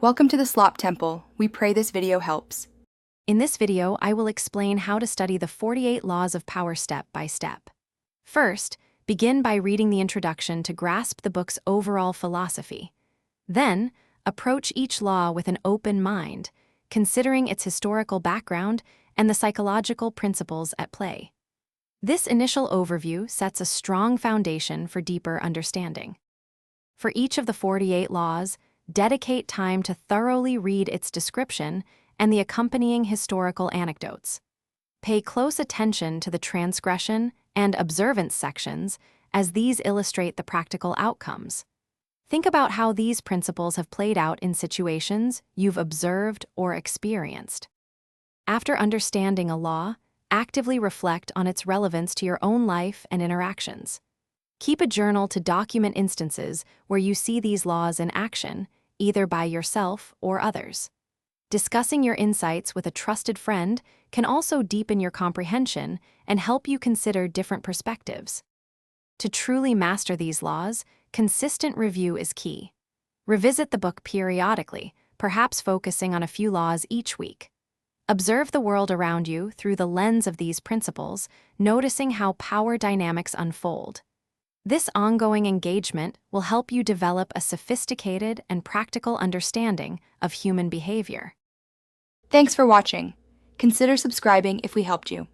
Welcome to the Slop Temple. We pray this video helps. In this video, I will explain how to study the 48 laws of power step by step. First, begin by reading the introduction to grasp the book's overall philosophy. Then, approach each law with an open mind, considering its historical background and the psychological principles at play. This initial overview sets a strong foundation for deeper understanding. For each of the 48 laws, dedicate time to thoroughly read its description and the accompanying historical anecdotes. Pay close attention to the transgression and observance sections, as these illustrate the practical outcomes. Think about how these principles have played out in situations you've observed or experienced. After understanding a law, actively reflect on its relevance to your own life and interactions. Keep a journal to document instances where you see these laws in action, either by yourself or others. Discussing your insights with a trusted friend can also deepen your comprehension and help you consider different perspectives. To truly master these laws, consistent review is key. Revisit the book periodically, perhaps focusing on a few laws each week. Observe the world around you through the lens of these principles, noticing how power dynamics unfold. This ongoing engagement will help you develop a sophisticated and practical understanding of human behavior. Thanks for watching. Consider subscribing if we helped you.